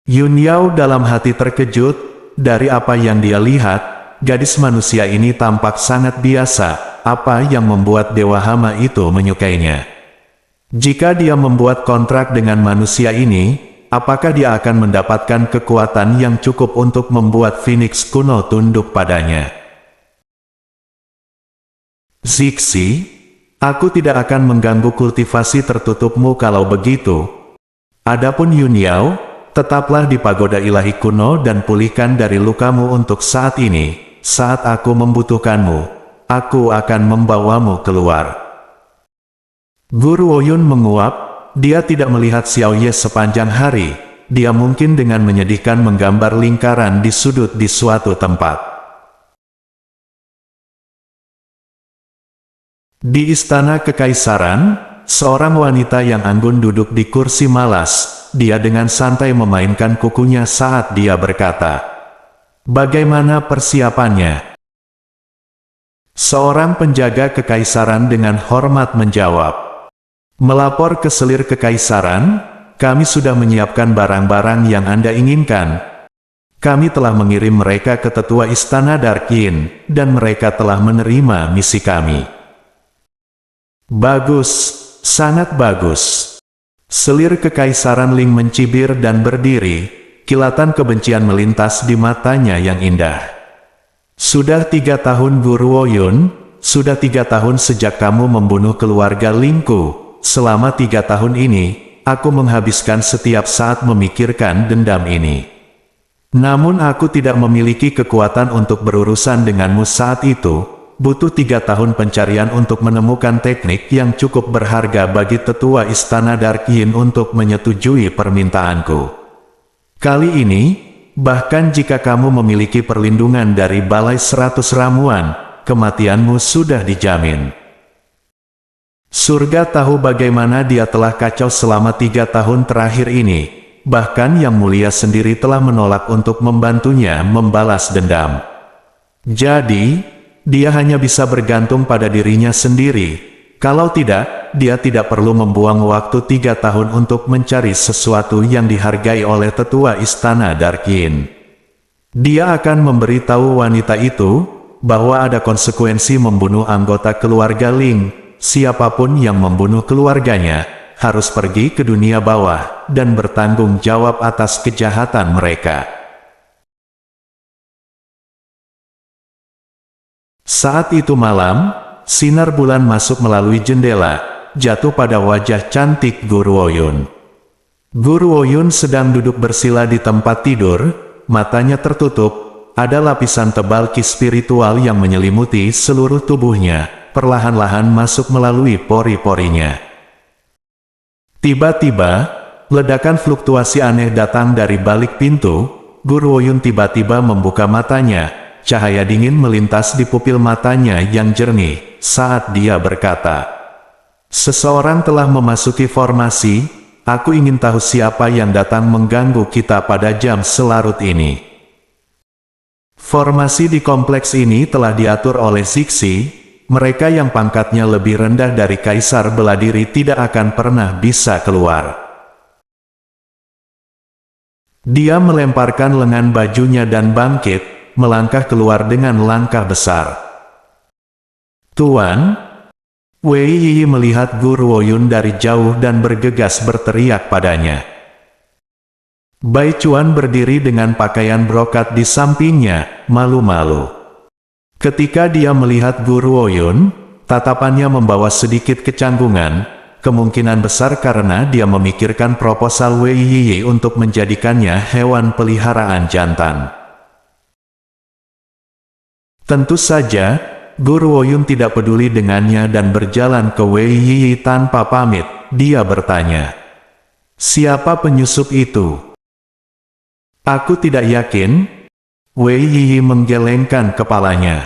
Yun Yao dalam hati terkejut, dari apa yang dia lihat, gadis manusia ini tampak sangat biasa, apa yang membuat Dewa Hama itu menyukainya. Jika dia membuat kontrak dengan manusia ini, apakah dia akan mendapatkan kekuatan yang cukup untuk membuat Phoenix kuno tunduk padanya? Zixi, aku tidak akan mengganggu kultivasi tertutupmu kalau begitu. Adapun Yun Yao, tetaplah di pagoda ilahi kuno dan pulihkan dari lukamu untuk saat ini. Saat aku membutuhkanmu, aku akan membawamu keluar. Guru Woyun menguap, dia tidak melihat Xiao Ye sepanjang hari. Dia mungkin dengan menyedihkan menggambar lingkaran di sudut di suatu tempat. Di istana kekaisaran, seorang wanita yang anggun duduk di kursi malas. Dia dengan santai memainkan kukunya saat dia berkata, "Bagaimana persiapannya?" Seorang penjaga kekaisaran dengan hormat menjawab, "Melapor ke selir kekaisaran, kami sudah menyiapkan barang-barang yang Anda inginkan. Kami telah mengirim mereka ke tetua istana Dark Yin, dan mereka telah menerima misi kami." Bagus, sangat bagus. Selir kekaisaran Ling mencibir dan berdiri, kilatan kebencian melintas di matanya yang indah. "Sudah 3 tahun Guru Woyun, sudah 3 tahun sejak kamu membunuh keluarga Lingku. Selama 3 tahun ini, aku menghabiskan setiap saat memikirkan dendam ini. Namun aku tidak memiliki kekuatan untuk berurusan denganmu saat itu. Butuh 3 tahun pencarian untuk menemukan teknik yang cukup berharga bagi tetua istana Dark Yin untuk menyetujui permintaanku. Kali ini, bahkan jika kamu memiliki perlindungan dari Balai 100 Ramuan, kematianmu sudah dijamin." Surga tahu bagaimana dia telah kacau selama 3 tahun terakhir ini. Bahkan Yang Mulia sendiri telah menolak untuk membantunya membalas dendam. Jadi, dia hanya bisa bergantung pada dirinya sendiri. Kalau tidak, dia tidak perlu membuang waktu 3 tahun untuk mencari sesuatu yang dihargai oleh tetua istana Dark Yin. Dia akan memberitahu wanita itu bahwa ada konsekuensi membunuh anggota keluarga Ling. Siapapun yang membunuh keluarganya harus pergi ke dunia bawah dan bertanggung jawab atas kejahatan mereka. Saat itu malam, sinar bulan masuk melalui jendela, jatuh pada wajah cantik Guru Woyun. Guru Woyun sedang duduk bersila di tempat tidur, matanya tertutup, ada lapisan tebal ki spiritual yang menyelimuti seluruh tubuhnya, perlahan-lahan masuk melalui pori-porinya. Tiba-tiba, ledakan fluktuasi aneh datang dari balik pintu. Guru Woyun tiba-tiba membuka matanya. Cahaya dingin melintas di pupil matanya yang jernih saat dia berkata, "Seseorang telah memasuki formasi. Aku ingin tahu siapa yang datang mengganggu kita pada jam selarut ini." Formasi di kompleks ini telah diatur oleh Zixi. Mereka yang pangkatnya lebih rendah dari Kaisar Beladiri tidak akan pernah bisa keluar. Dia melemparkan lengan bajunya dan bangkit, melangkah keluar dengan langkah besar. "Tuan!" Wei Yi melihat Guru Woyun dari jauh dan bergegas berteriak padanya. Bai Chuan berdiri dengan pakaian brokat di sampingnya, malu-malu. Ketika dia melihat Guru Woyun, tatapannya membawa sedikit kecanggungan, kemungkinan besar karena dia memikirkan proposal Wei Yi untuk menjadikannya hewan peliharaan jantan. Tentu saja, Guru Woyun tidak peduli dengannya dan berjalan ke Wei Yi tanpa pamit. Dia bertanya, "Siapa penyusup itu?" "Aku tidak yakin." Wei Yi menggelengkan kepalanya.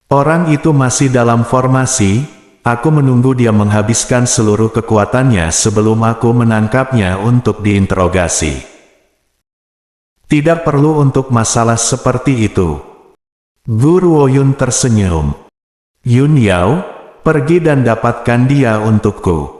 "Orang itu masih dalam formasi. Aku menunggu dia menghabiskan seluruh kekuatannya sebelum aku menangkapnya untuk diinterogasi. Tidak perlu untuk masalah seperti itu." Guru Woyun tersenyum. "Yun Yao, pergi dan dapatkan dia untukku."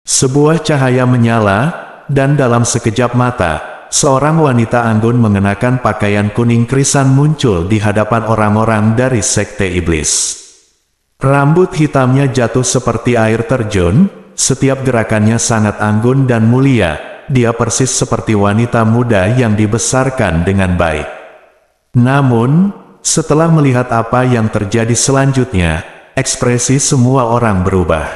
Sebuah cahaya menyala, dan dalam sekejap mata, seorang wanita anggun mengenakan pakaian kuning krisan muncul di hadapan orang-orang dari sekte iblis. Rambut hitamnya jatuh seperti air terjun, setiap gerakannya sangat anggun dan mulia, dia persis seperti wanita muda yang dibesarkan dengan baik. Namun, setelah melihat apa yang terjadi selanjutnya, ekspresi semua orang berubah.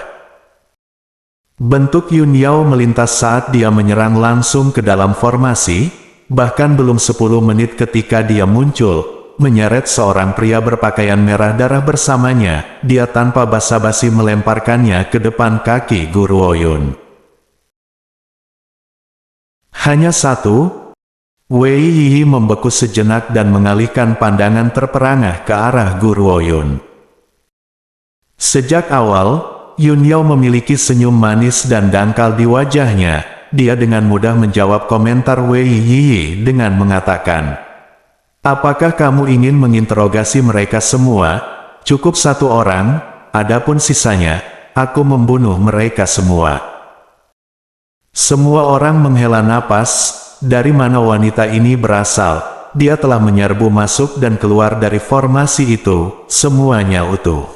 Bentuk Yun Yao melintas saat dia menyerang langsung ke dalam formasi, bahkan belum 10 menit ketika dia muncul, menyeret seorang pria berpakaian merah darah bersamanya, dia tanpa basa-basi melemparkannya ke depan kaki Guru Ouyun. Hanya satu, Wei Yi membeku sejenak dan mengalihkan pandangan terperangah ke arah Guru Ouyun. Sejak awal, Yun Yao memiliki senyum manis dan dangkal di wajahnya. Dia dengan mudah menjawab komentar Wei Yi dengan mengatakan, "Apakah kamu ingin menginterogasi mereka semua? Cukup satu orang, adapun sisanya, aku membunuh mereka semua." Semua orang menghela napas. Dari mana wanita ini berasal? Dia telah menyerbu masuk dan keluar dari formasi itu, semuanya utuh.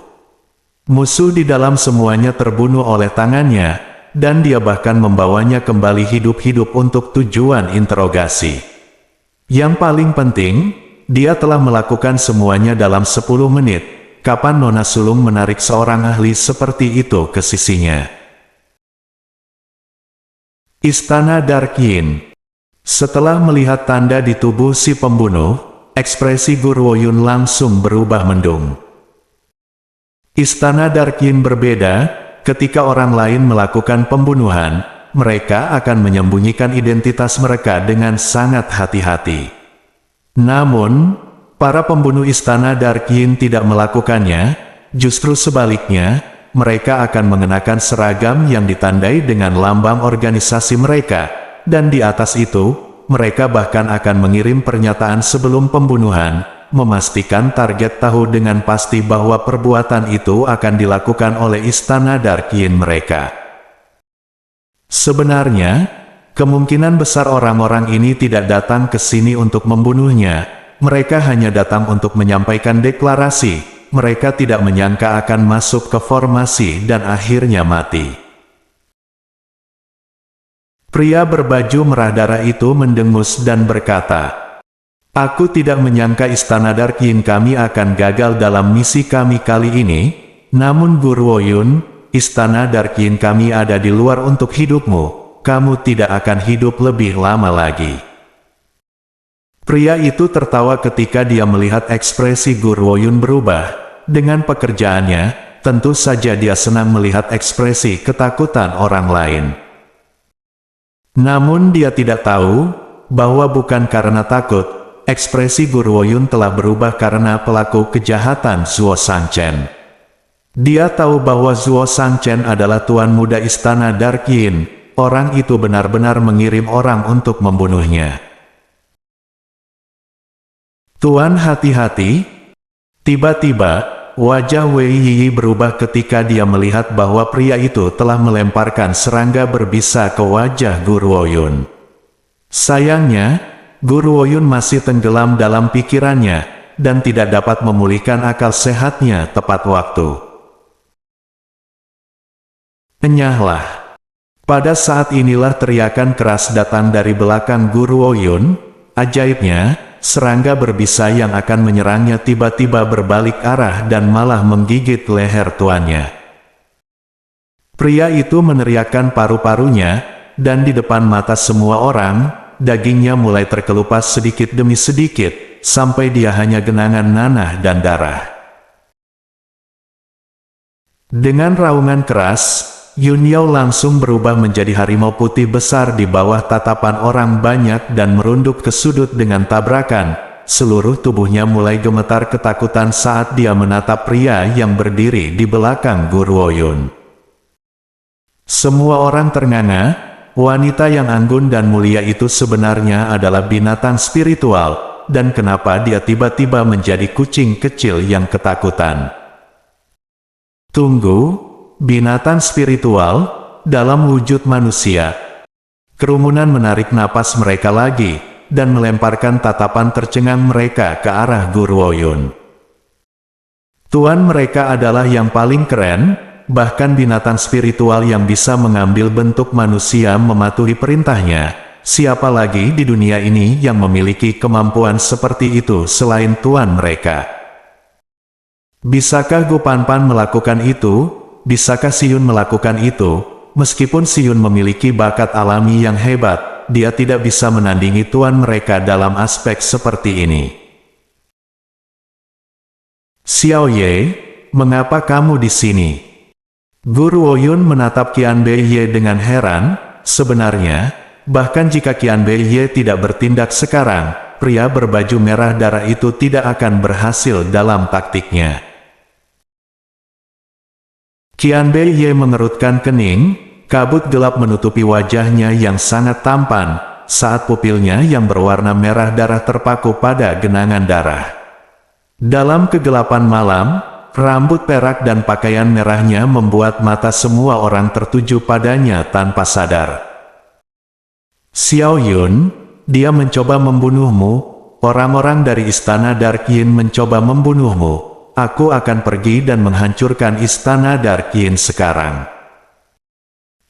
Musuh di dalam semuanya terbunuh oleh tangannya, dan dia bahkan membawanya kembali hidup-hidup untuk tujuan interogasi. Yang paling penting, dia telah melakukan semuanya dalam 10 menit. Kapan Nona Sulung menarik seorang ahli seperti itu ke sisinya? Istana Dark Yin. Setelah melihat tanda di tubuh si pembunuh, ekspresi Guru Ouyun langsung berubah mendung. Istana Dark Yin berbeda, ketika orang lain melakukan pembunuhan, mereka akan menyembunyikan identitas mereka dengan sangat hati-hati. Namun, para pembunuh Istana Dark Yin tidak melakukannya, justru sebaliknya, mereka akan mengenakan seragam yang ditandai dengan lambang organisasi mereka. Dan di atas itu, mereka bahkan akan mengirim pernyataan sebelum pembunuhan, memastikan target tahu dengan pasti bahwa perbuatan itu akan dilakukan oleh Istana Dark Yin mereka. Sebenarnya, kemungkinan besar orang-orang ini tidak datang ke sini untuk membunuhnya, mereka hanya datang untuk menyampaikan deklarasi, mereka tidak menyangka akan masuk ke formasi dan akhirnya mati. Pria berbaju merah darah itu mendengus dan berkata, "Aku tidak menyangka Istana Dark Yin kami akan gagal dalam misi kami kali ini, namun Guru Ouyun, Istana Dark Yin kami ada di luar untuk hidupmu, kamu tidak akan hidup lebih lama lagi." Pria itu tertawa ketika dia melihat ekspresi Guru Ouyun berubah. Dengan pekerjaannya, tentu saja dia senang melihat ekspresi ketakutan orang lain. Namun dia tidak tahu, bahwa bukan karena takut, ekspresi Guru Ouyun telah berubah karena pelaku kejahatan Zuo Shangchen. Dia tahu bahwa Zuo Shangchen adalah tuan muda Istana Dark Yin, orang itu benar-benar mengirim orang untuk membunuhnya. "Tuan hati-hati." Tiba-tiba, wajah Wei Yi berubah ketika dia melihat bahwa pria itu telah melemparkan serangga berbisa ke wajah Guru Ouyun. Sayangnya, Guru Ouyun masih tenggelam dalam pikirannya, dan tidak dapat memulihkan akal sehatnya tepat waktu. Enyahlah. Pada saat inilah teriakan keras datang dari belakang Guru Ouyun. Ajaibnya, serangga berbisa yang akan menyerangnya tiba-tiba berbalik arah dan malah menggigit leher tuannya. Pria itu meneriakkan paru-parunya, dan di depan mata semua orang, dagingnya mulai terkelupas sedikit demi sedikit, sampai dia hanya genangan nanah dan darah. Dengan raungan keras, Yun Yao langsung berubah menjadi harimau putih besar di bawah tatapan orang banyak dan merunduk ke sudut dengan tabrakan. Seluruh tubuhnya mulai gemetar ketakutan saat dia menatap pria yang berdiri di belakang Guru Ouyun. Semua orang ternganga, wanita yang anggun dan mulia itu sebenarnya adalah binatang spiritual, dan kenapa dia tiba-tiba menjadi kucing kecil yang ketakutan? Tunggu. Binatang spiritual, dalam wujud manusia. Kerumunan menarik napas mereka lagi, dan melemparkan tatapan tercengang mereka ke arah Guru Oyun. Tuan mereka adalah yang paling keren, bahkan binatang spiritual yang bisa mengambil bentuk manusia mematuhi perintahnya. Siapa lagi di dunia ini yang memiliki kemampuan seperti itu selain tuan mereka? Bisakah Gu Panpan melakukan itu? Bisakah Siun melakukan itu? Meskipun Siun memiliki bakat alami yang hebat, dia tidak bisa menandingi tuan mereka dalam aspek seperti ini. Xiao Ye, mengapa kamu di sini? Guru Oyun menatap Qian Bei Ye dengan heran. Sebenarnya, bahkan jika Qian Bei Ye tidak bertindak sekarang, pria berbaju merah darah itu tidak akan berhasil dalam taktiknya. Qian Bei Ye mengerutkan kening, kabut gelap menutupi wajahnya yang sangat tampan, saat pupilnya yang berwarna merah darah terpaku pada genangan darah. Dalam kegelapan malam, rambut perak dan pakaian merahnya membuat mata semua orang tertuju padanya tanpa sadar. Xiao Yun, dia mencoba membunuhmu. Orang-orang dari istana Dark Yin mencoba membunuhmu. Aku akan pergi dan menghancurkan istana Dark Yin sekarang.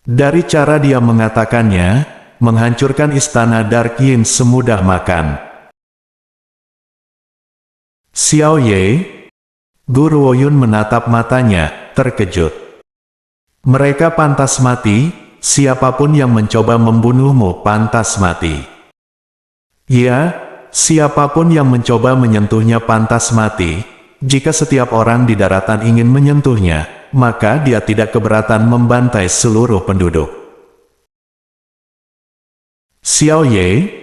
Dari cara dia mengatakannya, menghancurkan istana Dark Yin semudah makan. Xiao Ye, Guru Oyun menatap matanya, terkejut. Mereka pantas mati, siapapun yang mencoba membunuhmu pantas mati. Ya, siapapun yang mencoba menyentuhnya pantas mati. Jika setiap orang di daratan ingin menyentuhnya, maka dia tidak keberatan membantai seluruh penduduk. Xiao Ye,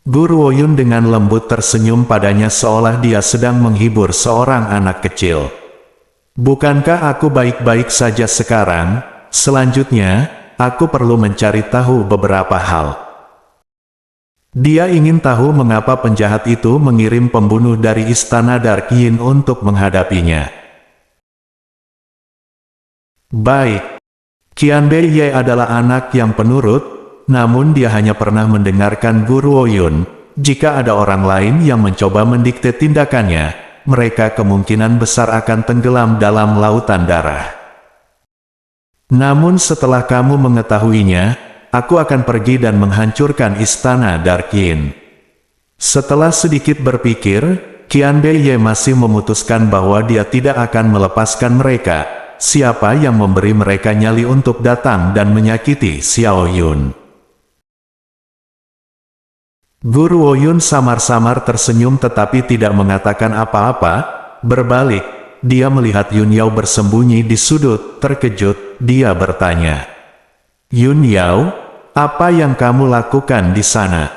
Guru Oyun dengan lembut tersenyum padanya seolah dia sedang menghibur seorang anak kecil. Bukankah aku baik-baik saja sekarang? Selanjutnya, aku perlu mencari tahu beberapa hal. Dia ingin tahu mengapa penjahat itu mengirim pembunuh dari istana Dark Yin untuk menghadapinya. Baik, Qian Bei Ye adalah anak yang penurut, namun dia hanya pernah mendengarkan Guru Oyun. Jika ada orang lain yang mencoba mendikte tindakannya, mereka kemungkinan besar akan tenggelam dalam lautan darah. Namun setelah kamu mengetahuinya, aku akan pergi dan menghancurkan istana Dark Yin. Setelah sedikit berpikir, Qian Bei Ye masih memutuskan bahwa dia tidak akan melepaskan mereka. Siapa yang memberi mereka nyali untuk datang dan menyakiti Xiao Yun? Guru Oyun samar-samar tersenyum tetapi tidak mengatakan apa-apa. Berbalik, dia melihat Yun Yao bersembunyi di sudut. Terkejut, dia bertanya, Yun Yao, apa yang kamu lakukan di sana?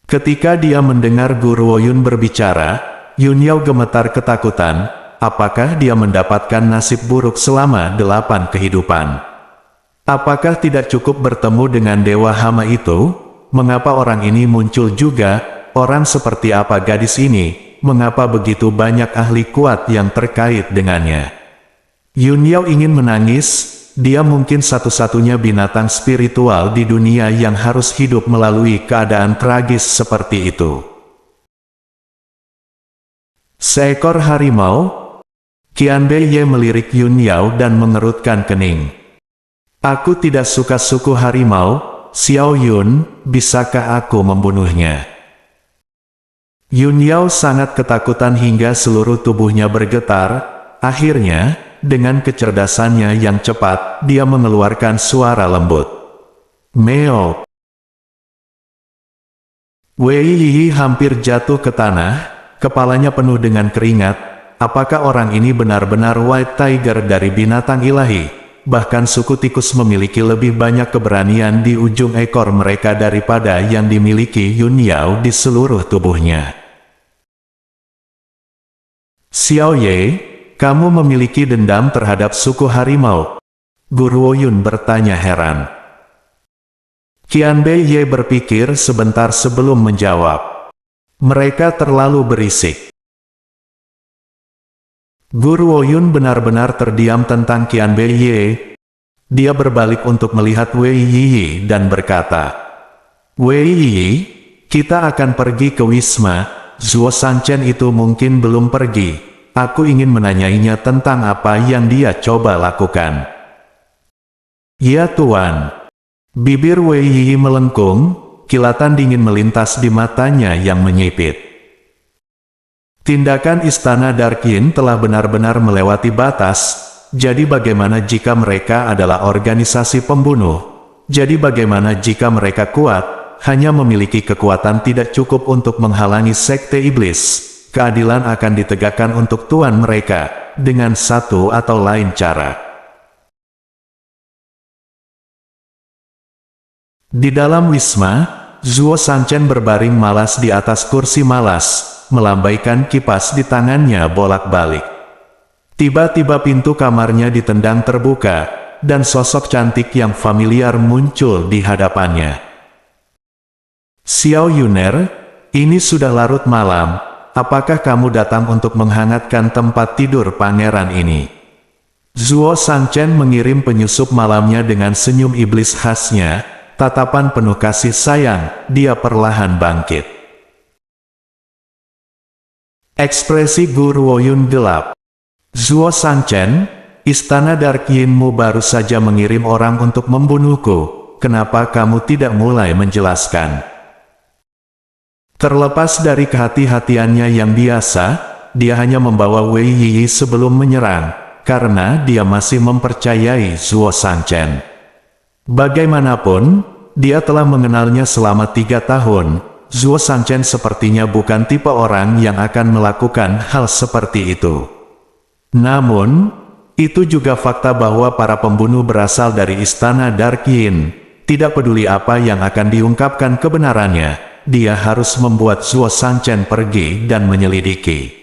Ketika dia mendengar Guru Oyun berbicara, Yun Yao gemetar ketakutan. Apakah dia mendapatkan nasib buruk selama 8 kehidupan? Apakah tidak cukup bertemu dengan Dewa Hama itu? Mengapa orang ini muncul juga? Orang seperti apa gadis ini? Mengapa begitu banyak ahli kuat yang terkait dengannya? Yun Yao ingin menangis. Dia mungkin satu-satunya binatang spiritual di dunia yang harus hidup melalui keadaan tragis seperti itu. Seekor harimau? Qian Bei Ye melirik Yun Yao dan mengerutkan kening. Aku tidak suka suku harimau. Xiao Yun, bisakah aku membunuhnya? Yun Yao sangat ketakutan hingga seluruh tubuhnya bergetar. Akhirnya, dengan kecerdasannya yang cepat, dia mengeluarkan suara lembut. Meo. Wei Yi hampir jatuh ke tanah, kepalanya penuh dengan keringat. Apakah orang ini benar-benar White Tiger dari binatang ilahi? Bahkan suku tikus memiliki lebih banyak keberanian di ujung ekor mereka daripada yang dimiliki Yun Yao di seluruh tubuhnya. Xiao Ye, kamu memiliki dendam terhadap suku harimau? Guru Oyun bertanya heran. Qian Bei Ye berpikir sebentar sebelum menjawab. Mereka terlalu berisik. Guru Oyun benar-benar terdiam tentang Qian Bei Ye. Dia berbalik untuk melihat Wei Yi dan berkata, "Wei Yi, kita akan pergi ke Wisma. Zuo Sanchen itu mungkin belum pergi. Aku ingin menanyainya tentang apa yang dia coba lakukan." "Ya Tuan." Bibir Wei Yi melengkung, kilatan dingin melintas di matanya yang menyipit. Tindakan Istana Dark Yin telah benar-benar melewati batas. Jadi bagaimana jika mereka adalah organisasi pembunuh? Jadi bagaimana jika mereka kuat, hanya memiliki kekuatan tidak cukup untuk menghalangi Sekte Iblis? Keadilan akan ditegakkan untuk tuan mereka, dengan satu atau lain cara. Di dalam wisma, Zuo Sanchen berbaring malas di atas kursi malas, melambaikan kipas di tangannya bolak-balik. Tiba-tiba pintu kamarnya ditendang terbuka, dan sosok cantik yang familiar muncul di hadapannya. "Xiao Yuner, ini sudah larut malam, apakah kamu datang untuk menghangatkan tempat tidur pangeran ini?" Zuo Sanchen mengirim penyusup malamnya dengan senyum iblis khasnya, tatapan penuh kasih sayang, dia perlahan bangkit. Ekspresi Guru Woyun gelap. "Zuo Sanchen, Istana Dark Yin-mu baru saja mengirim orang untuk membunuhku, kenapa kamu tidak mulai menjelaskan?" Terlepas dari kehati-hatiannya yang biasa, dia hanya membawa Wei Yi sebelum menyerang, karena dia masih mempercayai Zuo Sanchen. Bagaimanapun, dia telah mengenalnya selama 3 tahun, Zuo Sanchen sepertinya bukan tipe orang yang akan melakukan hal seperti itu. Namun, itu juga fakta bahwa para pembunuh berasal dari Istana Dark Yin. Tidak peduli apa yang akan diungkapkan kebenarannya, dia harus membuat Zuo Sanchen pergi dan menyelidiki.